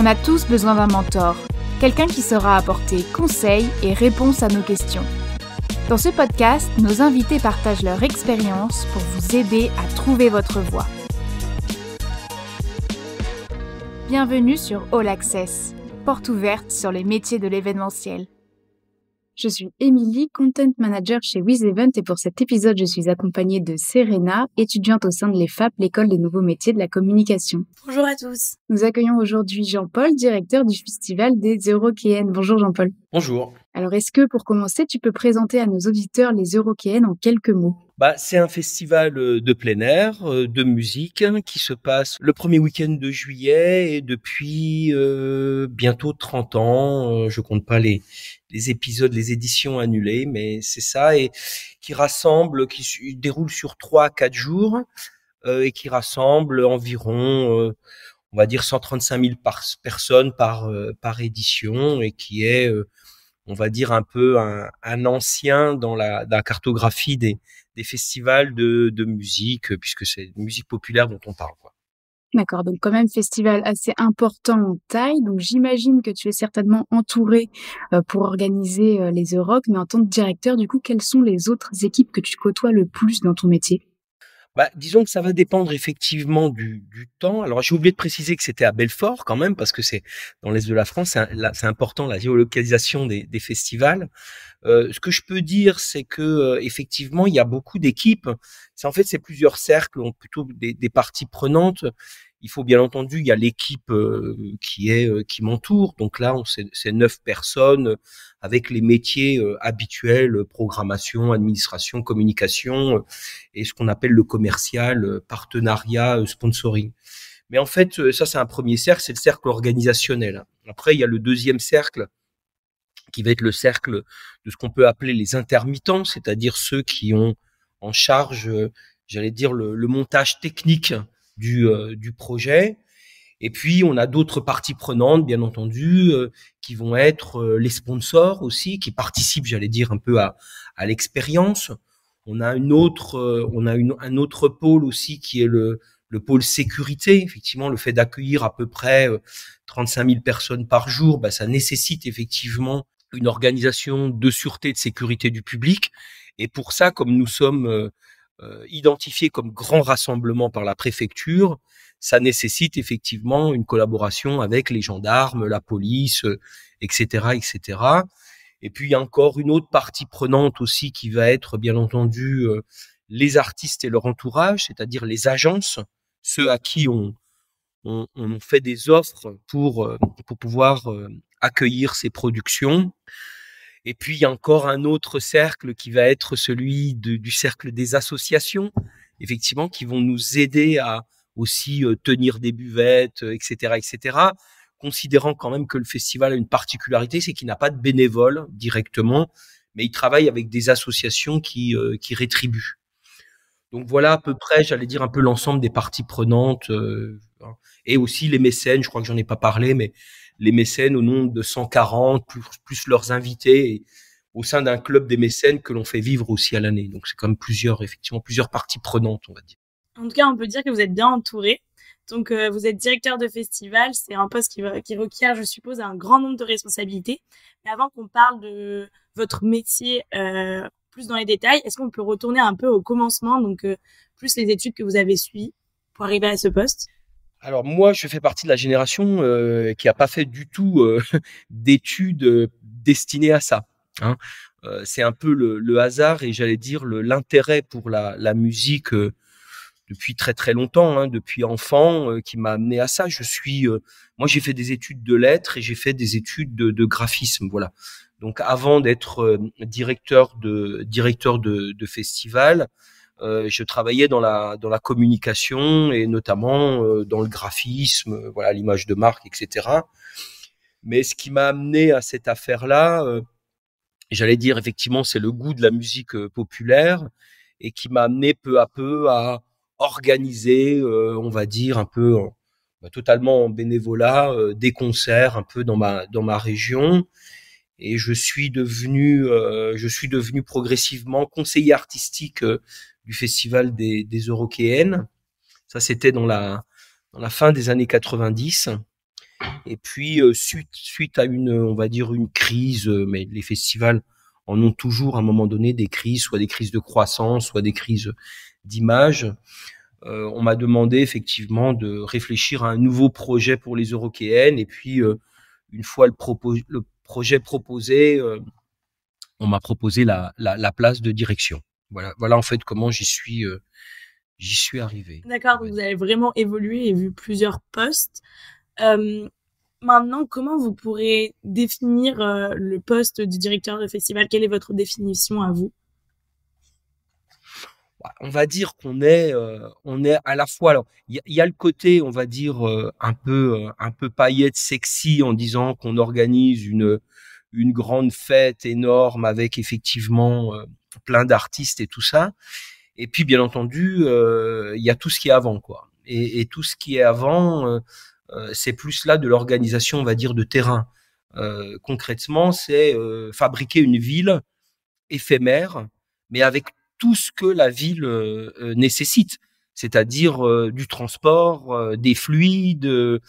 On a tous besoin d'un mentor, quelqu'un qui saura apporter conseils et réponses à nos questions. Dans ce podcast, nos invités partagent leur expérience pour vous aider à trouver votre voie. Bienvenue sur All Access, porte ouverte sur les métiers de l'événementiel. Je suis Émilie, Content Manager chez WizEvent et pour cet épisode, je suis accompagnée de Serena, étudiante au sein de l'EFAP, l'école des nouveaux métiers de la communication. Bonjour à tous. Nous accueillons aujourd'hui Jean-Paul, directeur du Festival des Eurockéennes. Bonjour Jean-Paul. Bonjour. Alors est-ce que pour commencer, tu peux présenter à nos auditeurs les Eurockéennes en quelques mots ? C'est un festival de plein air, de musique, qui se passe le premier week-end de juillet et depuis bientôt 30 ans. Je compte pas les épisodes, les éditions annulées, mais c'est ça, et qui rassemble, qui déroule sur 3 à 4 jours et qui rassemble environ, on va dire 135 000 personnes par édition, et qui est, on va dire un peu un ancien dans la cartographie des festivals de musique, puisque c'est de musique populaire dont on parle, quoi. D'accord, donc quand même festival assez important en taille. Donc j'imagine que tu es certainement entouré pour organiser les Euroc, mais en tant que directeur, du coup, quelles sont les autres équipes que tu côtoies le plus dans ton métier ? Disons que ça va dépendre effectivement du temps. Alors, j'ai oublié de préciser que c'était à Belfort quand même, parce que c'est dans l'est de la France, c'est important, la géolocalisation des festivals. Ce que je peux dire, c'est que effectivement, il y a beaucoup d'équipes. C'est plusieurs cercles, plutôt des parties prenantes. Il faut bien entendu, il y a l'équipe qui m'entoure. Donc là, c'est 9 personnes avec les métiers habituels, programmation, administration, communication et ce qu'on appelle le commercial, partenariat, sponsoring. Mais en fait, ça c'est un premier cercle, c'est le cercle organisationnel. Après, il y a le deuxième cercle qui va être le cercle de ce qu'on peut appeler les intermittents, c'est-à-dire ceux qui ont en charge, j'allais dire, le montage technique du projet. Et puis, on a d'autres parties prenantes, bien entendu, qui vont être les sponsors aussi, qui participent, j'allais dire, un peu à l'expérience. On a un autre pôle aussi qui est le pôle sécurité. Effectivement, le fait d'accueillir à peu près 35 000 personnes par jour, ça nécessite effectivement une organisation de sûreté et de sécurité du public. Et pour ça, comme nous sommes identifiés comme grand rassemblement par la préfecture, ça nécessite effectivement une collaboration avec les gendarmes, la police, etc., etc. Et puis, il y a encore une autre partie prenante aussi qui va être, bien entendu, les artistes et leur entourage, c'est-à-dire les agences, ceux à qui on fait des offres pour pouvoir accueillir ces productions. Et puis, il y a encore un autre cercle qui va être celui du cercle des associations, effectivement, qui vont nous aider à aussi tenir des buvettes, etc., etc., considérant quand même que le festival a une particularité, c'est qu'il n'a pas de bénévoles directement, mais il travaille avec des associations qui rétribuent. Donc voilà à peu près, j'allais dire, un peu l'ensemble des parties prenantes, et aussi les mécènes, je crois que j'en ai pas parlé, mais les mécènes au nombre de 140, plus leurs invités, et au sein d'un club des mécènes que l'on fait vivre aussi à l'année. Donc c'est quand même plusieurs parties prenantes, on va dire. En tout cas, on peut dire que vous êtes bien entouré. Donc, vous êtes directeur de festival. C'est un poste qui requiert, je suppose, un grand nombre de responsabilités. Mais avant qu'on parle de votre métier plus dans les détails, est-ce qu'on peut retourner un peu au commencement, donc plus les études que vous avez suivies pour arriver à ce poste ? Alors moi, je fais partie de la génération qui a pas fait du tout d'études destinées à ça, hein. C'est un peu le hasard et j'allais dire l'intérêt pour la musique depuis très très longtemps, hein, depuis enfant, qui m'a amené à ça. Moi j'ai fait des études de lettres et j'ai fait des études de graphisme, voilà. Donc avant d'être directeur de festival, je travaillais dans la communication et notamment dans le graphisme, voilà, l'image de marque, etc. Mais ce qui m'a amené à cette affaire-là, j'allais dire effectivement, c'est le goût de la musique populaire et qui m'a amené peu à peu à organiser, on va dire un peu totalement en bénévolat, des concerts un peu dans ma région. Et je suis devenu progressivement conseiller artistique du festival des Eurockéennes. Ça, c'était dans la fin des années 90. Et puis suite à on va dire une crise, mais les festivals en ont toujours à un moment donné des crises, soit des crises de croissance, soit des crises d'image. On m'a demandé effectivement de réfléchir à un nouveau projet pour les Eurockéennes. Et puis une fois le projet proposé, on m'a proposé la place de direction. Voilà en fait comment j'y suis arrivé. D'accord, donc vous avez vraiment évolué et vu plusieurs postes. Maintenant, comment vous pourrez définir le poste du directeur de festival? Quelle est votre définition à vous? On va dire qu'on est à la fois, alors il y a le côté, on va dire un peu paillette sexy, en disant qu'on organise une grande fête énorme avec effectivement plein d'artistes et tout ça. Et puis bien entendu il y a tout ce qui est avant, quoi. Et tout ce qui est avant, c'est plus là de l'organisation, on va dire, de terrain. Concrètement, c'est fabriquer une ville éphémère, mais avec tout ce que la ville nécessite, c'est-à-dire du transport, des fluides,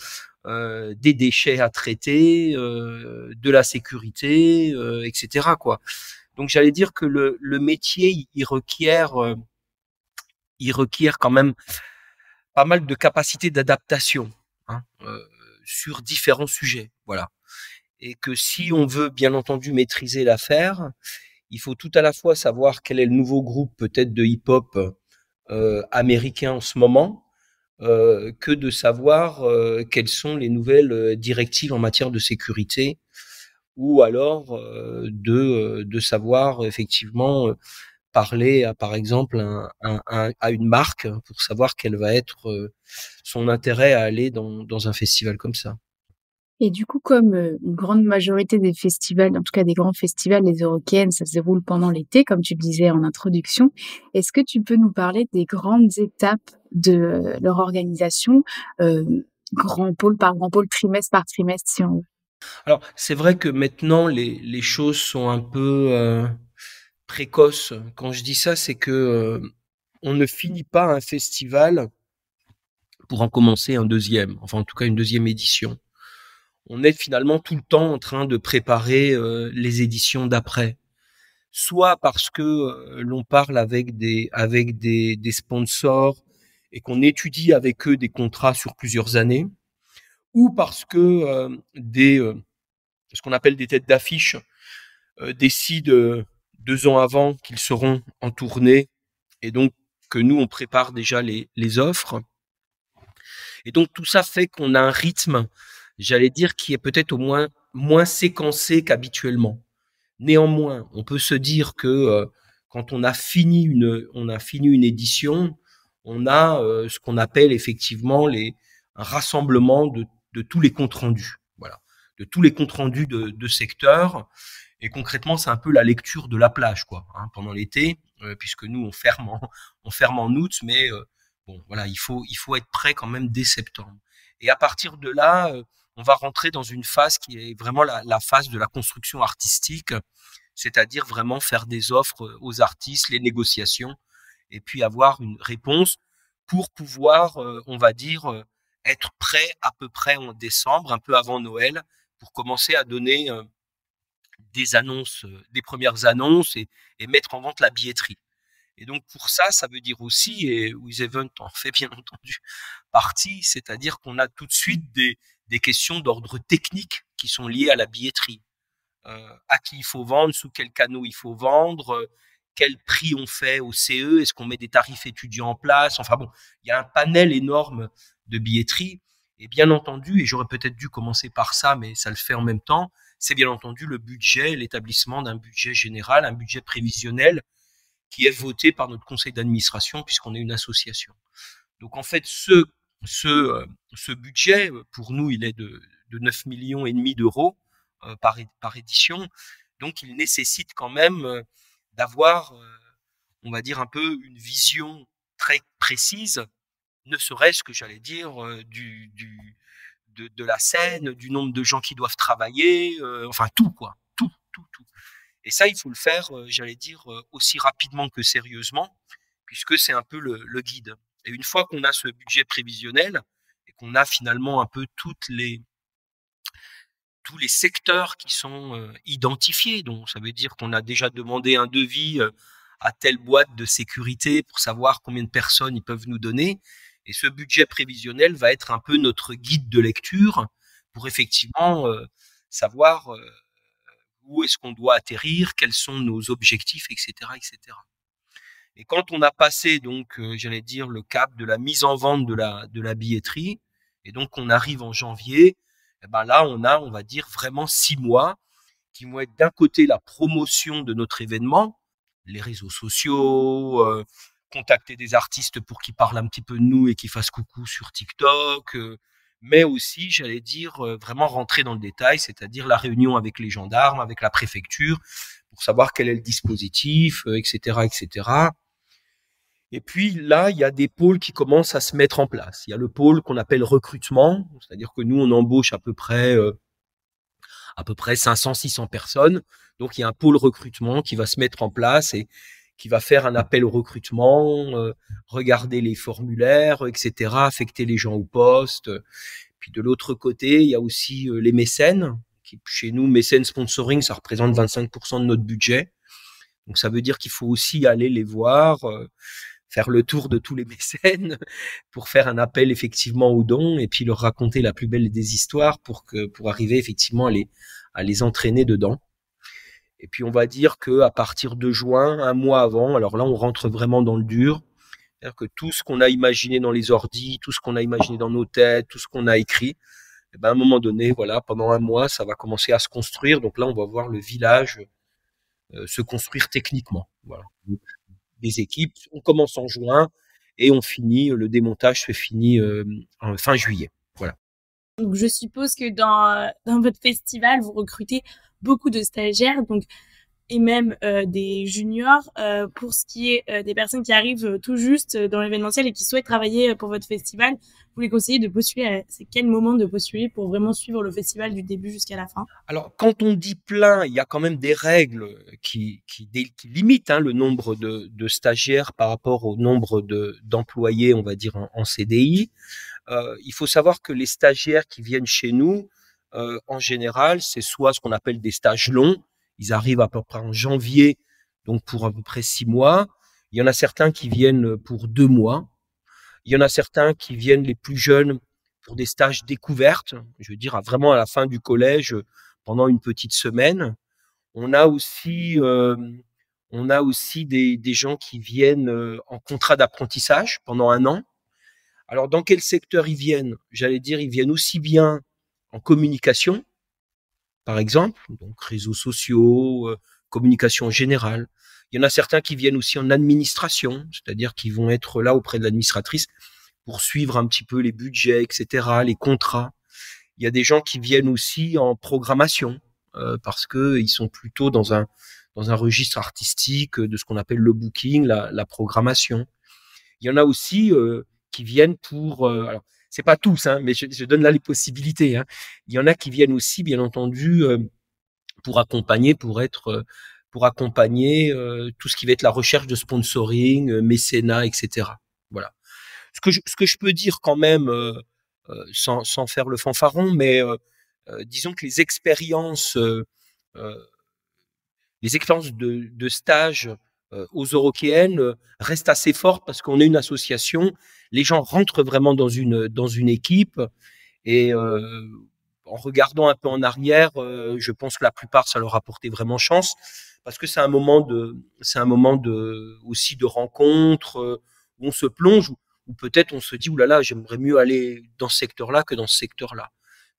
des déchets à traiter, de la sécurité, etc., quoi. Donc j'allais dire que le métier, il requiert quand même pas mal de capacités d'adaptation, hein, sur différents sujets, voilà. Et que si on veut bien entendu maîtriser l'affaire, il faut tout à la fois savoir quel est le nouveau groupe peut-être de hip-hop américain en ce moment, que de savoir quelles sont les nouvelles directives en matière de sécurité, ou alors de savoir effectivement parler à, par exemple, à une marque pour savoir quel va être son intérêt à aller dans un festival comme ça. Et du coup, comme une grande majorité des festivals, en tout cas des grands festivals, les Eurockéennes, ça se déroule pendant l'été, comme tu le disais en introduction, est-ce que tu peux nous parler des grandes étapes de leur organisation, grand pôle par grand pôle, trimestre par trimestre, si on veut? Alors, c'est vrai que maintenant, les choses sont un peu précoces. Quand je dis ça, c'est que on ne finit pas un festival pour en commencer un deuxième, enfin en tout cas une deuxième édition. On est finalement tout le temps en train de préparer les éditions d'après. Soit parce que l'on parle avec des sponsors et qu'on étudie avec eux des contrats sur plusieurs années, ou parce que ce qu'on appelle des têtes d'affiche décident 2 ans avant qu'ils seront en tournée, et donc que nous on prépare déjà les offres. Et donc tout ça fait qu'on a un rythme, j'allais dire, qui est peut-être au moins séquencé qu'habituellement. Néanmoins, on peut se dire que quand on a fini une édition, on a ce qu'on appelle effectivement un rassemblement de tous les comptes rendus, voilà, de tous les comptes rendus de secteur. Et concrètement, c'est un peu la lecture de la plage, quoi, hein, pendant l'été, puisque nous on ferme en août, mais bon, voilà, il faut être prêt quand même dès septembre. Et à partir de là, on va rentrer dans une phase qui est vraiment la phase de la construction artistique, c'est-à-dire vraiment faire des offres aux artistes, les négociations, et puis avoir une réponse pour pouvoir, on va dire, être prêt à peu près en décembre, un peu avant Noël, pour commencer à donner des annonces, des premières annonces, et mettre en vente la billetterie. Et donc pour ça, ça veut dire aussi, et WizEvent en fait bien entendu partie, c'est-à-dire qu'on a tout de suite des questions d'ordre technique qui sont liées à la billetterie. À qui il faut vendre, sous quel canot il faut vendre, quel prix on fait au CE, est-ce qu'on met des tarifs étudiants en place, enfin bon, il y a un panel énorme de billetterie. Et bien entendu, et j'aurais peut-être dû commencer par ça, mais ça le fait en même temps, c'est bien entendu le budget, l'établissement d'un budget général, un budget prévisionnel qui est voté par notre conseil d'administration puisqu'on est une association. Donc en fait, ce budget, pour nous, il est de 9,5 millions d'euros par édition. Donc il nécessite quand même d'avoir, on va dire, un peu une vision très précise, ne serait-ce que, j'allais dire, de la scène, du nombre de gens qui doivent travailler, enfin tout, quoi, tout, tout, tout. Et ça, il faut le faire, j'allais dire, aussi rapidement que sérieusement, puisque c'est un peu le guide. Et une fois qu'on a ce budget prévisionnel et qu'on a finalement un peu tous les secteurs qui sont identifiés. Donc, ça veut dire qu'on a déjà demandé un devis à telle boîte de sécurité pour savoir combien de personnes ils peuvent nous donner. Et ce budget prévisionnel va être un peu notre guide de lecture pour effectivement savoir où est-ce qu'on doit atterrir, quels sont nos objectifs, etc., etc. Et quand on a passé donc, j'allais dire, le cap de la mise en vente de la billetterie, et donc on arrive en janvier, et ben là on va dire vraiment 6 mois qui vont être d'un côté la promotion de notre événement, les réseaux sociaux, contacter des artistes pour qu'ils parlent un petit peu de nous et qu'ils fassent coucou sur TikTok, mais aussi, j'allais dire, vraiment rentrer dans le détail, c'est-à-dire la réunion avec les gendarmes, avec la préfecture, pour savoir quel est le dispositif, etc., etc. Et puis là, il y a des pôles qui commencent à se mettre en place. Il y a le pôle qu'on appelle recrutement, c'est-à-dire que nous, on embauche à peu près 500-600 personnes. Donc, il y a un pôle recrutement qui va se mettre en place et qui va faire un appel au recrutement, regarder les formulaires, etc., affecter les gens au poste. Puis de l'autre côté, il y a aussi les mécènes. Qui, chez nous, mécènes sponsoring, ça représente 25% de notre budget. Donc, ça veut dire qu'il faut aussi aller les voir, faire le tour de tous les mécènes pour faire un appel effectivement aux dons et puis leur raconter la plus belle des histoires pour arriver effectivement à les entraîner dedans. Et puis on va dire que à partir de juin, un mois avant, alors là on rentre vraiment dans le dur, c'est-à-dire que tout ce qu'on a imaginé dans les ordis, tout ce qu'on a imaginé dans nos têtes, tout ce qu'on a écrit, et ben à un moment donné, voilà, pendant un mois, ça va commencer à se construire. Donc là on va voir le village se construire techniquement. Voilà. Des équipes, on commence en juin et on finit, le démontage se finit en fin juillet. Voilà. Donc je suppose que dans votre festival, vous recrutez beaucoup de stagiaires, donc et même des juniors. Pour ce qui est des personnes qui arrivent tout juste dans l'événementiel et qui souhaitent travailler pour votre festival, vous les conseillez de postuler. C'est quel moment de postuler pour vraiment suivre le festival du début jusqu'à la fin? Alors, quand on dit plein, il y a quand même des règles qui limitent le nombre de stagiaires par rapport au nombre d'employés, on va dire, en CDI. Il faut savoir que les stagiaires qui viennent chez nous, en général, c'est soit ce qu'on appelle des stages longs. Ils arrivent à peu près en janvier, donc pour à peu près 6 mois. Il y en a certains qui viennent pour 2 mois. Il y en a certains qui viennent, les plus jeunes, pour des stages découvertes. Je veux dire, vraiment à la fin du collège, pendant une petite semaine. On a aussi des gens qui viennent en contrat d'apprentissage pendant 1 an. Alors, dans quel secteur ils viennent? J'allais dire, ils viennent aussi bien en communication, par exemple, donc réseaux sociaux, communication générale. Il y en a certains qui viennent aussi en administration, c'est-à-dire qu'ils vont être là auprès de l'administratrice pour suivre un petit peu les budgets, etc., les contrats. Il y a des gens qui viennent aussi en programmation, parce que ils sont plutôt dans un registre artistique de ce qu'on appelle le booking, la programmation. Il y en a aussi qui viennent pour alors c'est pas tous, mais je donne là les possibilités. Il y en a qui viennent aussi, bien entendu, pour accompagner, pour accompagner tout ce qui va être la recherche de sponsoring, mécénat, etc. Voilà. Ce que je peux dire quand même, sans faire le fanfaron, mais disons que les expériences de stage aux Eurockéennes restent assez fortes parce qu'on est une association. Les gens rentrent vraiment dans une équipe et en regardant un peu en arrière, je pense que la plupart ça leur a porté vraiment chance parce que c'est un moment aussi de rencontre où on se plonge ou peut-être on se dit oulala, j'aimerais mieux aller dans ce secteur-là que dans ce secteur-là.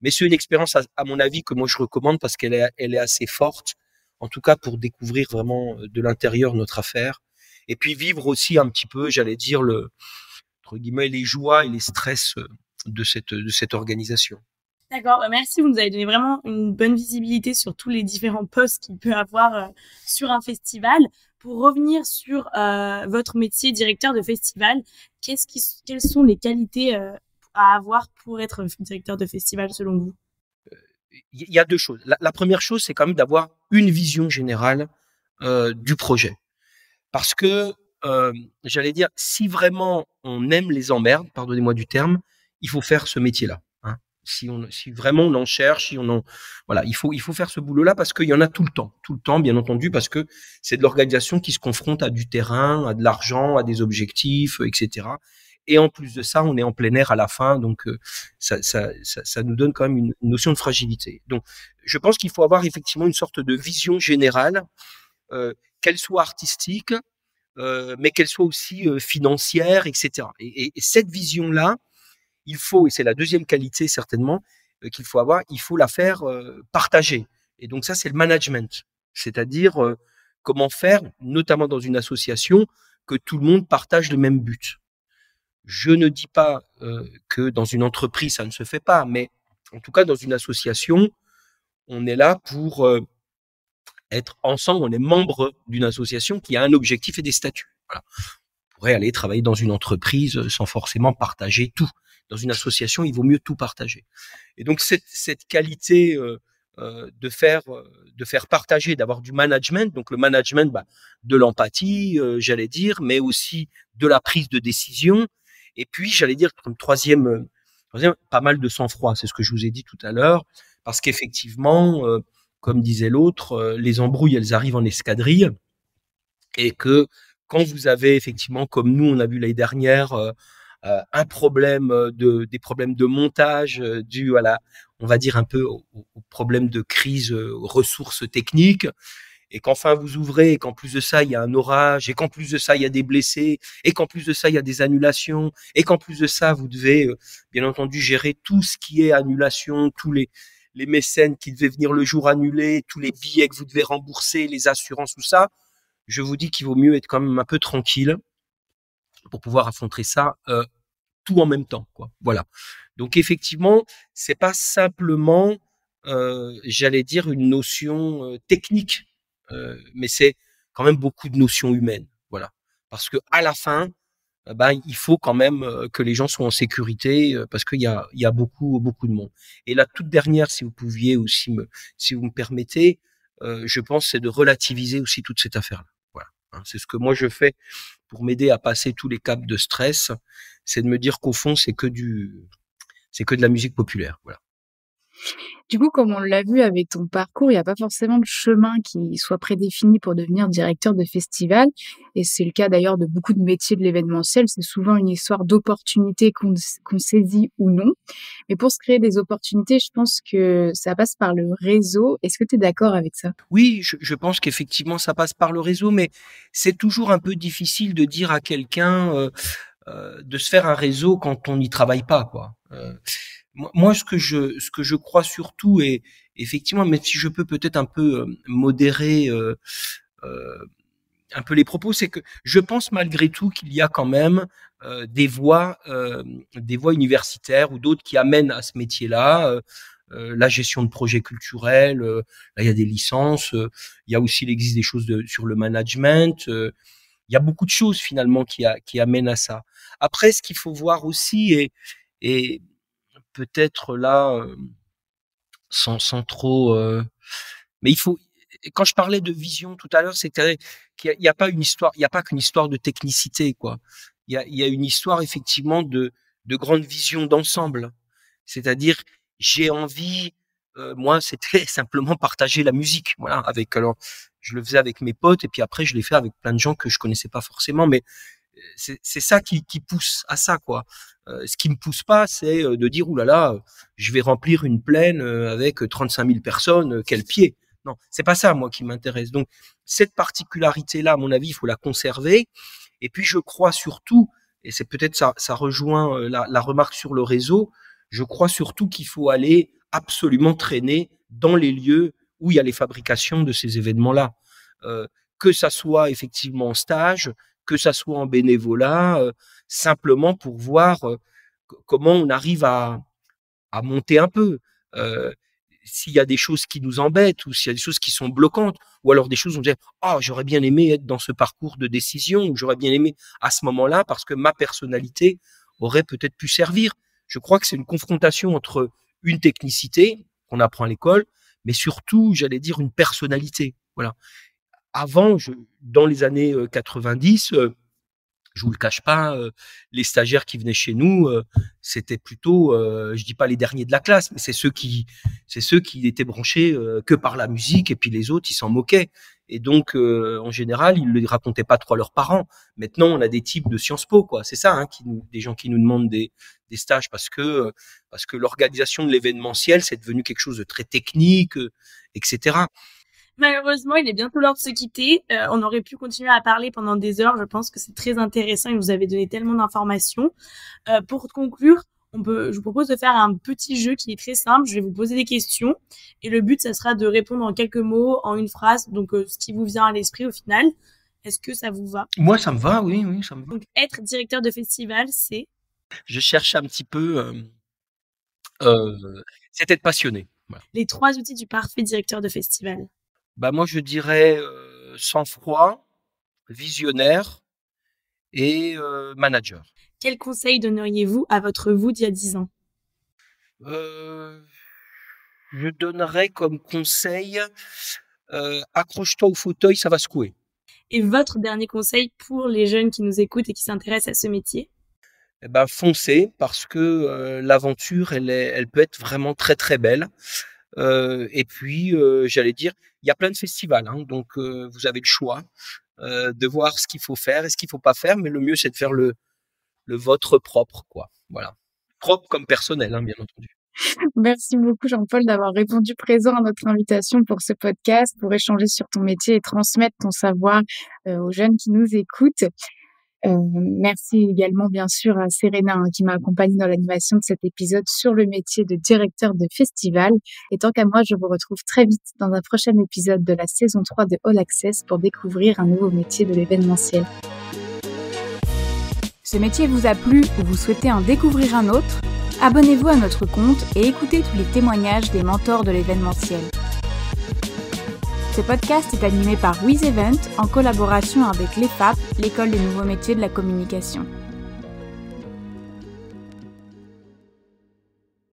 Mais c'est une expérience à mon avis que moi je recommande parce qu'elle est assez forte. En tout cas, pour découvrir vraiment de l'intérieur notre affaire. Et puis vivre aussi un petit peu, j'allais dire, entre guillemets, les joies et les stress de cette organisation. D'accord, merci. Vous nous avez donné vraiment une bonne visibilité sur tous les différents postes qu'il peut avoir sur un festival. Pour revenir sur votre métier directeur de festival, quelles sont les qualités à avoir pour être directeur de festival selon vous? Il y a 2 choses. La première chose, c'est quand même d'avoir une vision générale du projet. Parce que, j'allais dire, si vraiment on aime les emmerdes, pardonnez-moi du terme, il faut faire ce métier-là. Si vraiment on en cherche, voilà, il faut faire ce boulot-là parce qu'il y en a tout le temps, bien entendu, parce que c'est de l'organisation qui se confronte à du terrain, à de l'argent, à des objectifs, etc. Et en plus de ça, on est en plein air à la fin, donc ça nous donne quand même une notion de fragilité. Donc, je pense qu'il faut avoir effectivement une sorte de vision générale, qu'elle soit artistique, mais qu'elle soit aussi financière, etc. Et cette vision-là, il faut, et c'est la deuxième qualité certainement qu'il faut avoir, il faut la faire partager. Et donc ça, c'est le management, c'est-à-dire comment faire, notamment dans une association, que tout le monde partage le même but. Je ne dis pas que dans une entreprise, ça ne se fait pas, mais en tout cas, dans une association, on est là pour être ensemble, on est membre d'une association qui a un objectif et des statuts. Voilà. On pourrait aller travailler dans une entreprise sans forcément partager tout. Dans une association, il vaut mieux tout partager. Et donc, cette qualité de faire partager, d'avoir du management, donc le management, de l'empathie, j'allais dire, mais aussi de la prise de décision. Et puis, j'allais dire, comme troisième, pas mal de sang-froid, c'est ce que je vous ai dit tout à l'heure, parce qu'effectivement, comme disait l'autre, les embrouilles, elles arrivent en escadrille, et que quand vous avez effectivement, comme nous, on a vu l'année dernière, un problème des problèmes de montage dû à on va dire un peu au problème de crise ressources techniques, et qu'enfin vous ouvrez, et qu'en plus de ça il y a un orage, et qu'en plus de ça il y a des blessés, et qu'en plus de ça il y a des annulations, et qu'en plus de ça vous devez bien entendu gérer tout ce qui est annulation, tous les mécènes qui devaient venir le jour annulé, tous les billets que vous devez rembourser, les assurances, tout ça. Je vous dis qu'il vaut mieux être quand même un peu tranquille pour pouvoir affronter ça tout en même temps, quoi. Voilà. Donc effectivement, c'est pas simplement, j'allais dire, une notion technique, mais c'est quand même beaucoup de notions humaines. Voilà. Parce que à la fin, il faut quand même que les gens soient en sécurité, parce qu'il y a beaucoup de monde. Et la toute dernière, si vous pouviez aussi si vous me permettez, je pense, c'est de relativiser aussi toute cette affaire-là. Voilà. Hein, c'est ce que moi je fais pour m'aider à passer tous les caps de stress, c'est de me dire qu'au fond, c'est que de la musique populaire. Voilà. Du coup, comme on l'a vu avec ton parcours, il n'y a pas forcément de chemin qui soit prédéfini pour devenir directeur de festival. Et c'est le cas d'ailleurs de beaucoup de métiers de l'événementiel. C'est souvent une histoire d'opportunités qu'on saisit ou non. Mais pour se créer des opportunités, je pense que ça passe par le réseau. Est-ce que tu es d'accord avec ça? Oui, je pense qu'effectivement, ça passe par le réseau, mais c'est toujours un peu difficile de dire à quelqu'un de se faire un réseau quand on n'y travaille pas, quoi. Moi, ce que je crois surtout, et effectivement, même si je peux peut-être un peu modérer un peu les propos, c'est que je pense malgré tout qu'il y a quand même des voies universitaires ou d'autres qui amènent à ce métier-là. La gestion de projets culturels, là il y a des licences, il y a aussi, il existe des choses sur le management. Il y a beaucoup de choses finalement qui amènent à ça. Après, ce qu'il faut voir aussi, et peut-être là, sans trop, mais il faut. Quand je parlais de vision tout à l'heure, c'était qu'il y a pas une histoire, il y a pas qu'une histoire de technicité, quoi. Il y a une histoire effectivement de grande vision d'ensemble. C'est-à-dire, j'ai envie, moi, c'était simplement partager la musique, voilà. Alors, je le faisais avec mes potes, et puis après, je l'ai fait avec plein de gens que je connaissais pas forcément, mais c'est ça qui pousse à ça, quoi. Ce qui me pousse pas, c'est de dire oulala, je vais remplir une plaine avec 35 000 personnes, quel pied. Non, c'est pas ça, moi, qui m'intéresse. Donc, cette particularité-là, à mon avis, il faut la conserver. Et puis, je crois surtout, et c'est peut-être ça rejoint la remarque sur le réseau, je crois surtout qu'il faut aller absolument traîner dans les lieux où il y a les fabrications de ces événements-là. Que ça soit effectivement en stage, que ça soit en bénévolat, simplement pour voir comment on arrive à monter un peu. S'il y a des choses qui nous embêtent, ou s'il y a des choses qui sont bloquantes, ou alors des choses où on dit « j'aurais bien aimé être dans ce parcours de décision », ou « j'aurais bien aimé à ce moment-là, parce que ma personnalité aurait peut-être pu servir ». Je crois que c'est une confrontation entre une technicité qu'on apprend à l'école, mais surtout, j'allais dire, une personnalité. Voilà. Avant, dans les années 90, Je vous le cache pas, les stagiaires qui venaient chez nous, c'était plutôt, je dis pas les derniers de la classe, mais c'est ceux qui étaient branchés que par la musique, et puis les autres, ils s'en moquaient. Et donc, en général, ils le racontaient pas trop à leurs parents. Maintenant, on a des types de Sciences Po, quoi. C'est ça, hein, des gens qui nous demandent des stages parce que l'organisation de l'événementiel, c'est devenu quelque chose de très technique, etc. Malheureusement, il est bientôt l'heure de se quitter. On aurait pu continuer à parler pendant des heures. Je pense que c'est très intéressant et vous avez donné tellement d'informations. Pour conclure, je vous propose de faire un petit jeu qui est très simple. Je vais vous poser des questions et le but, ça sera de répondre en quelques mots, en une phrase. Donc, ce qui vous vient à l'esprit au final. Est-ce que ça vous va? Moi, ça me va, oui, ça me va. Donc, être directeur de festival, c'est? Je cherche un petit peu, c'est être passionné. Voilà. Les 3 outils du parfait directeur de festival. Moi, je dirais sang-froid, visionnaire et manager. Quel conseil donneriez-vous à votre vous d'il y a 10 ans? Je donnerais comme conseil, accroche-toi au fauteuil, ça va secouer. Et votre dernier conseil pour les jeunes qui nous écoutent et qui s'intéressent à ce métier? Foncez, parce que l'aventure, elle peut être vraiment très très belle. Et puis, j'allais dire, il y a plein de festivals, hein, donc vous avez le choix de voir ce qu'il faut faire et ce qu'il faut pas faire, mais le mieux c'est de faire le vôtre propre, quoi. Voilà, propre comme personnel, hein, bien entendu. Merci beaucoup Jean-Paul d'avoir répondu présent à notre invitation pour ce podcast, pour échanger sur ton métier et transmettre ton savoir aux jeunes qui nous écoutent. Merci également bien sûr à Serena qui m'a accompagnée dans l'animation de cet épisode sur le métier de directeur de festival. Et tant qu'à moi, je vous retrouve très vite dans un prochain épisode de la saison 3 de All Access pour découvrir un nouveau métier de l'événementiel. Ce métier vous a plu ou vous souhaitez en découvrir un autre? Abonnez-vous à notre compte et écoutez tous les témoignages des mentors de l'événementiel. Ce podcast est animé par WizEvent en collaboration avec l'EFAP, l'École des nouveaux métiers de la communication.